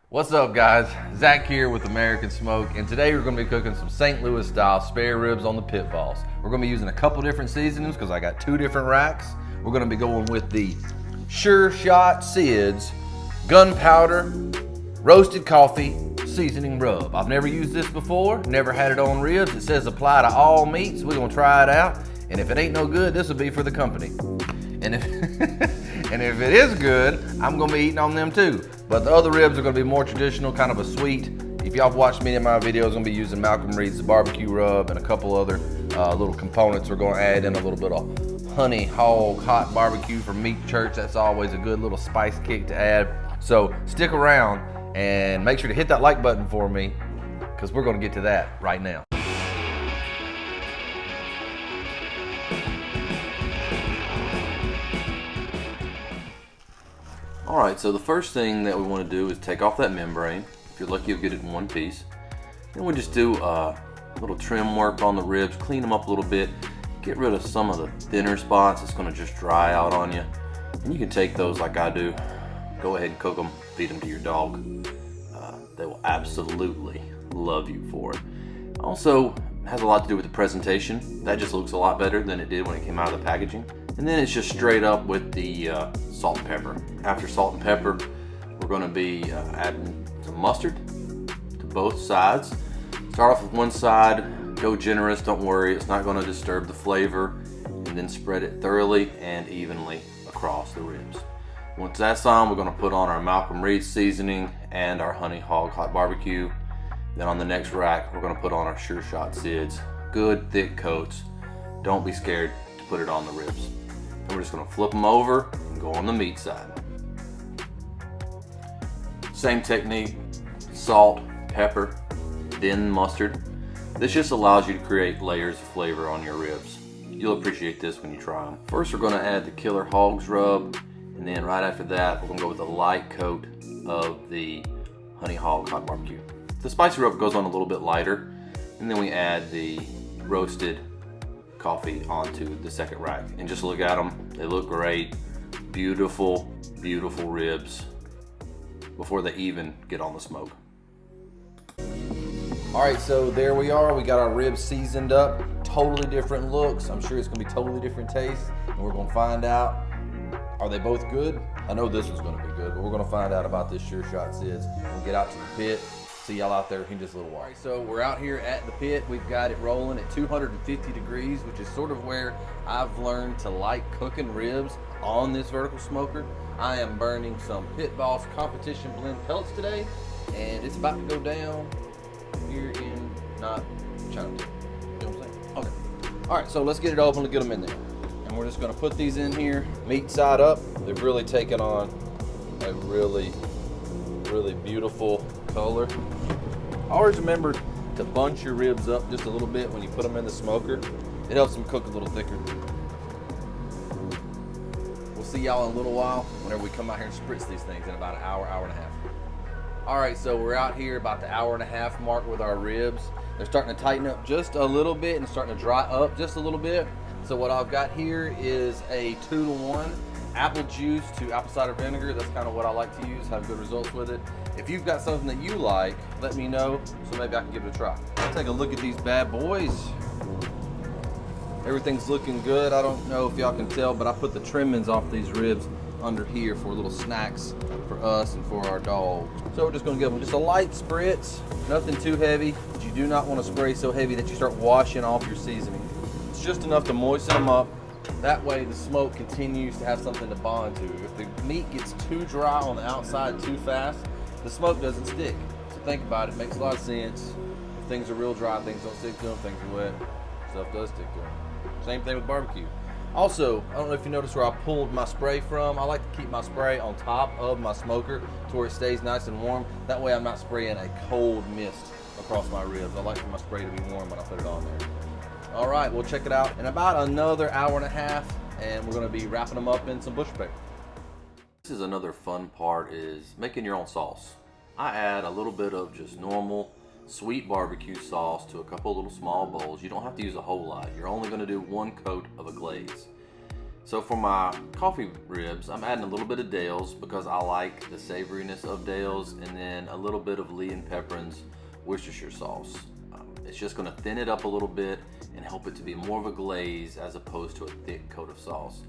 What's up, guys? Zach here with American Smoke, and today we're going to be cooking some St. Louis style spare ribs on the pit boss. We're going to be using a couple different seasonings because I got two different racks. We're going to be going with the Sure Shot Sid's gunpowder roasted coffee seasoning rub. I've never used this before, never had it on ribs. It says apply to all meats. We're going to try it out, and if it ain't no good, this will be for the company. And if and if it is good, I'm gonna be eating on them too. But the other ribs are gonna be more traditional, kind of a sweet. If y'all have watched many of my videos, I'm gonna be using Malcolm Reed's barbecue rub and a couple other little components. We're gonna add in a little bit of honey hog hot barbecue from Meat Church. That's always a good little spice kick to add. So stick around and make sure to hit that like button for me, because we're gonna get to that right now. Alright, so the first thing that we want to do is take off that membrane. If you're lucky, you'll get it in one piece. Then we just do a little trim work on the ribs, clean them up a little bit, get rid of some of the thinner spots. It's going to just dry out on you. And you can take those like I do, go ahead and cook them, feed them to your dog. They will absolutely love you for it. Also, has a lot to do with the presentation. That just looks a lot better than it did when it came out of the packaging. And then it's just straight up with the salt and pepper. After salt and pepper, we're going to be adding some mustard to both sides. Start off with one side, go generous, don't worry, it's not going to disturb the flavor, and then spread it thoroughly and evenly across the ribs. Once that's on, we're going to put on our Malcolm Reed seasoning and our honey hog hot barbecue. Then on the next rack, we're going to put on our Sure Shot Sid's. Good thick coats. Don't be scared to put it on the ribs. And we're just going to flip them over and go on the meat side. Same technique, salt, pepper, then mustard. This just allows you to create layers of flavor on your ribs. You'll appreciate this when you try them. First, we're going to add the Killer Hogs rub, and then right after that, we're going to go with a light coat of the honey hog hot barbecue. The spicy rub goes on a little bit lighter, and then we add the roasted coffee onto the second rack. And just look at them, they look great. Beautiful, beautiful ribs before they even get on the smoke. All right, so there we are. We got our ribs seasoned up. Totally different looks. I'm sure it's gonna be totally different tastes, and we're gonna find out, are they both good? I know this one's gonna be good, but we're gonna find out about this Sure Shot Sid's. We'll get out to the pit. See y'all out there in just a little while. All right, so we're out here at the pit. We've got it rolling at 250 degrees, which is sort of where I've learned to like cooking ribs on this vertical smoker. I am burning some Pit Boss Competition Blend pellets today, and it's about to go down here in not China. You know what I'm saying? Okay. All right, so let's get it open and get them in there. And we're just gonna put these in here, meat side up. They've really taken on a really beautiful color. Always remember to bunch your ribs up just a little bit when you put them in the smoker. It helps them cook a little thicker. We'll see y'all in a little while whenever we come out here and spritz these things in about an hour, hour and a half. All right, so we're out here about the hour and a half mark with our ribs. They're starting to tighten up just a little bit and starting to dry up just a little bit. So what I've got here is a 2-to-1 apple juice to apple cider vinegar. That's kind of what I like to use, have good results with it. If you've got something that you like, let me know so maybe I can give it a try. I'll take a look at these bad boys. Everything's looking good. I don't know if y'all can tell, but I put the trimmings off these ribs under here for little snacks for us and for our dog. So we're just gonna give them just a light spritz, nothing too heavy, but you do not want to spray so heavy that you start washing off your seasoning. It's just enough to moisten them up. That way the smoke continues to have something to bond to. If the meat gets too dry on the outside too fast, the smoke doesn't stick. So think about it, it makes a lot of sense. If things are real dry, things don't stick to them. Things are wet, stuff does stick to them. Same thing with barbecue. Also, I don't know if you noticed where I pulled my spray from. I like to keep my spray on top of my smoker to where it stays nice and warm. That way I'm not spraying a cold mist across my ribs. I like for my spray to be warm when I put it on there. All right, we'll check it out in about another hour and a half, and we're gonna be wrapping them up in some bushel paper. This is another fun part, is making your own sauce. I add a little bit of just normal sweet barbecue sauce to a couple little small bowls. You don't have to use a whole lot. You're only gonna do one coat of a glaze. So for my coffee ribs, I'm adding a little bit of Dale's because I like the savoriness of Dale's, and then a little bit of Lee & Pepperin's Worcestershire sauce. It's just gonna thin it up a little bit and help it to be more of a glaze as opposed to a thick coat of sauce.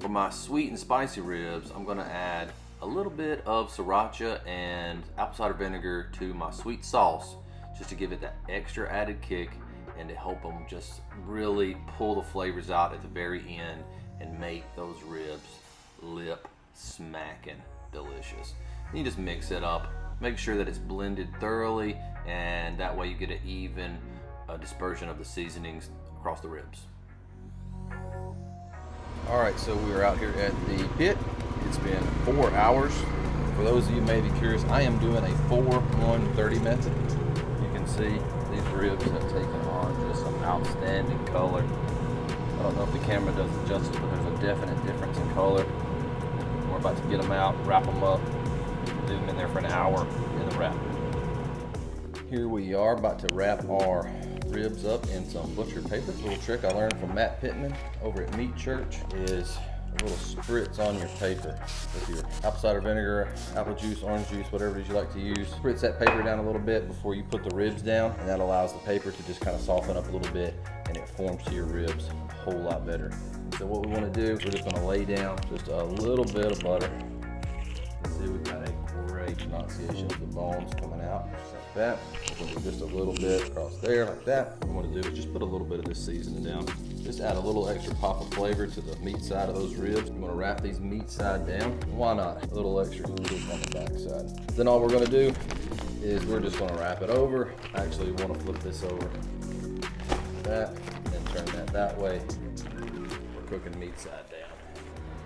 For my sweet and spicy ribs, I'm gonna add a little bit of sriracha and apple cider vinegar to my sweet sauce just to give it that extra added kick and to help them just really pull the flavors out at the very end and make those ribs lip smacking delicious. And you just mix it up, make sure that it's blended thoroughly, and that way you get an even dispersion of the seasonings across the ribs. All right, so we are out here at the pit. It's been 4 hours. For those of you who may be curious, I am doing a 4-1-30 method. You can see these ribs have taken on just some outstanding color. I don't know if the camera does it justice, but there's a definite difference in color. We're about to get them out, wrap them up, leave them in there for an hour in the wrap. Here we are about to wrap our ribs up in some butcher paper. A little trick I learned from Matt Pittman over at Meat Church is a little spritz on your paper with your apple cider vinegar, apple juice, orange juice, whatever it is you like to use. Spritz that paper down a little bit before you put the ribs down, and that allows the paper to just kind of soften up a little bit, and it forms to your ribs a whole lot better. So what we want to do, we're just going to lay down just a little bit of butter. You see we've got a great pronunciation of the bones coming out, just like that. We're going to do just a little bit across there like that. What we want to do is just put a little bit of this seasoning down. Just add a little extra pop of flavor to the meat side of those ribs. I'm going to wrap these meat side down. Why not? A little extra heat on the back side. Then all we're going to do is we're just going to wrap it over. I actually want to flip this over like that, and turn that way. We're cooking meat side down.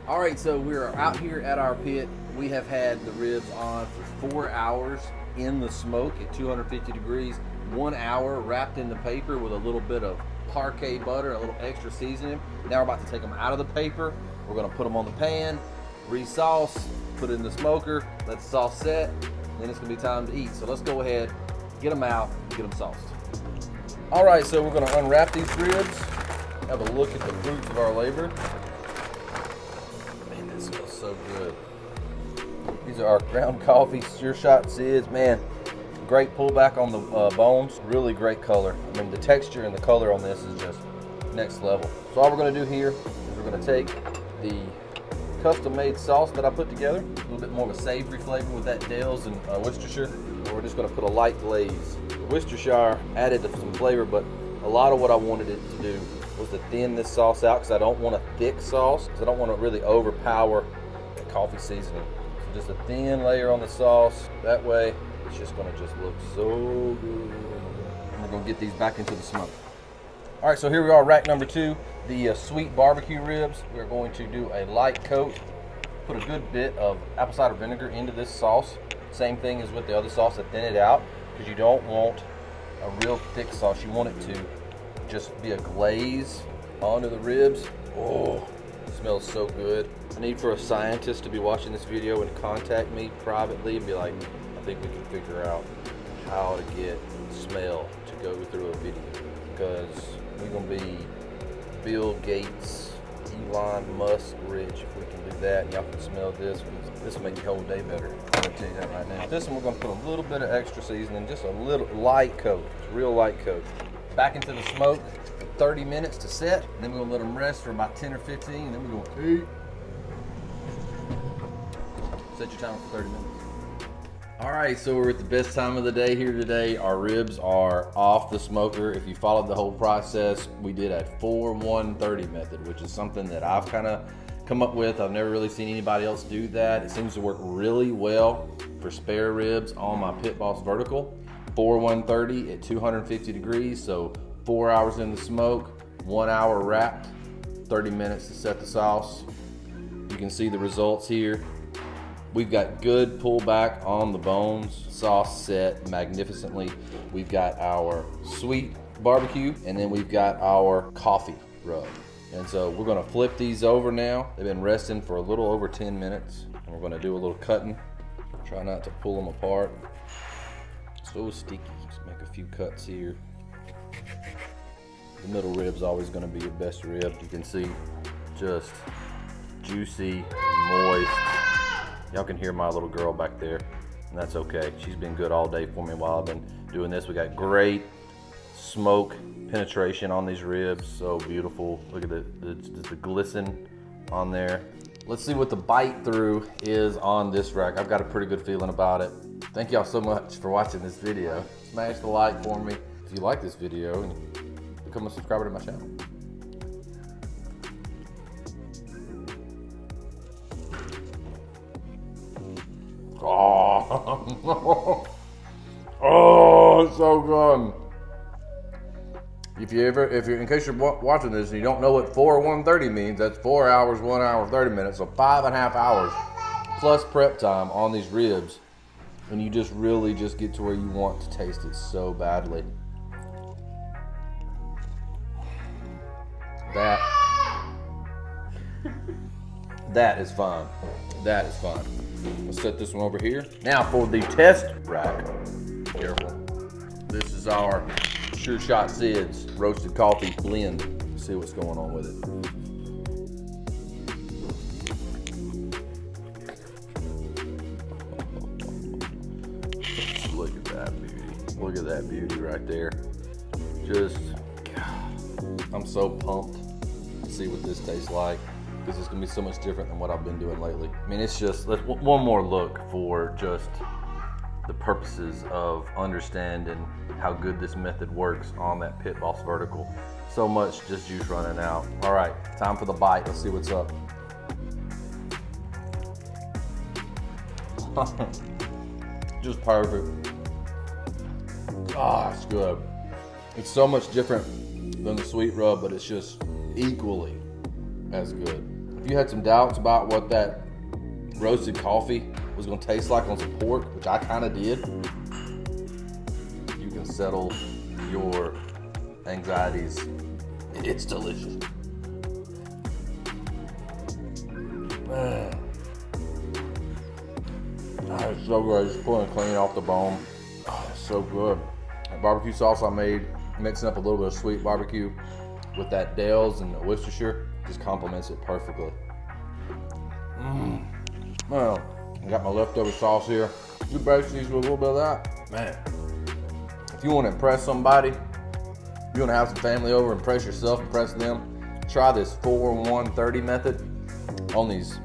All right, so we're out here at our pit. We have had the ribs on for 4 hours in the smoke at 250 degrees. 1 hour wrapped in the paper with a little bit of parquet butter, a little extra seasoning. Now we're about to take them out of the paper. We're gonna put them on the pan, re-sauce, put it in the smoker, let the sauce set, then it's gonna be time to eat. So let's go ahead, get them out, get them sauced. All right, so we're gonna unwrap these ribs, have a look at the fruits of our labor. Man, that smells so good. These are our ground coffee Sure Shot Sids. Man, great pullback on the bones, really great color. I mean, the texture and the color on this is just next level. So all we're gonna do here is we're gonna take the custom-made sauce that I put together, a little bit more of a savory flavor with that Dale's and Worcestershire, and we're just gonna put a light glaze. The Worcestershire added some flavor, but a lot of what I wanted it to do was to thin this sauce out because I don't want a thick sauce, because I don't want to really overpower the coffee seasoning. So just a thin layer on the sauce, that way it's just gonna just look so good. And we're gonna get these back into the smoke. All right, so here we are, rack number 2, the sweet barbecue ribs. We're going to do a light coat, put a good bit of apple cider vinegar into this sauce. Same thing as with the other sauce, to thin it out, because you don't want a real thick sauce. You want it to just be a glaze onto the ribs. Oh, it smells so good. I need for a scientist to be watching this video and contact me privately and be like, I think we can figure out how to get smell to go through a video, because we're gonna be Bill Gates, Elon Musk rich if we can do that. And y'all can smell this. This will make your whole day better. I'm gonna tell you that right now. This one we're gonna put a little bit of extra seasoning, just a little light coat, just real light coat. Back into the smoke for 30 minutes to set. And then we're gonna let them rest for about 10 or 15, and then we're gonna eat. Set your timer for 30 minutes. All right, so we're at the best time of the day here today. Our ribs are off the smoker. If you followed the whole process, we did a 4-1-30 method, which is something that I've kind of come up with. I've never really seen anybody else do that. It seems to work really well for spare ribs on my Pit Boss vertical. 4-1-30 at 250 degrees, so 4 hours in the smoke, 1 hour wrapped, 30 minutes to set the sauce. You can see the results here. We've got good pullback on the bones, sauce set magnificently. We've got our sweet barbecue, and then we've got our coffee rub. And so we're gonna flip these over now. They've been resting for a little over 10 minutes. And we're gonna do a little cutting. Try not to pull them apart. So sticky, just make a few cuts here. The middle rib's always gonna be your best rib. You can see just juicy, moist. Y'all can hear my little girl back there, and that's okay. She's been good all day for me while I've been doing this. We got great smoke penetration on these ribs, so beautiful. Look at the glisten on there. Let's see what the bite through is on this rack. I've got a pretty good feeling about it. Thank y'all so much for watching this video. Smash the like for me if you like this video and become a subscriber to my channel. Oh, oh, it's so good. If you're in case you're watching this and you don't know what 4-1-30 means, that's 4 hours, 1 hour, 30 minutes, so 5.5 hours plus prep time on these ribs, and you just really just get to where you want to taste it so badly. That is fun. That is fun. Let's set this one over here. Now for the test rack. Careful. This is our Sure Shot Sid's roasted coffee blend. Let's see what's going on with it. Look at that beauty. Look at that beauty right there. Just, God, I'm so pumped to see what this tastes like, because it's gonna be so much different than what I've been doing lately. I mean, it's just, let's one more look for just the purposes of understanding how good this method works on that Pit Boss vertical. So much just juice running out. All right, time for the bite. Let's see what's up. Just perfect. Ah, it's good. It's so much different than the sweet rub, but it's just equally as good. If you had some doubts about what that roasted coffee was gonna taste like on some pork, which I kind of did, you can settle your anxieties. It's delicious. Man. Oh, it's so good. Just pulling it clean off the bone. Oh, it's so good. That barbecue sauce I made, mixing up a little bit of sweet barbecue with that Dale's and the Worcestershire, just complements it perfectly. Well, I got my leftover sauce here. You baste these with a little bit of that. Man, if you want to impress somebody, you want to have some family over, impress yourself, impress them, try this 4-1-30 method on these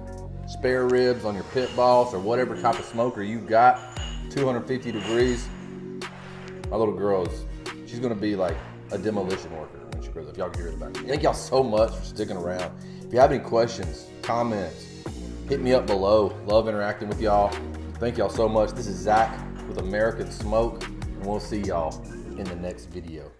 spare ribs, on your Pit Boss, or whatever type of smoker you've got, 250 degrees. My little girl she's gonna be like a demolition worker when she grows up. Y'all can hear it back. Thank y'all so much for sticking around. If you have any questions, comments, hit me up below. Love interacting with y'all. Thank y'all so much. This is Zach with American Smoke, and we'll see y'all in the next video.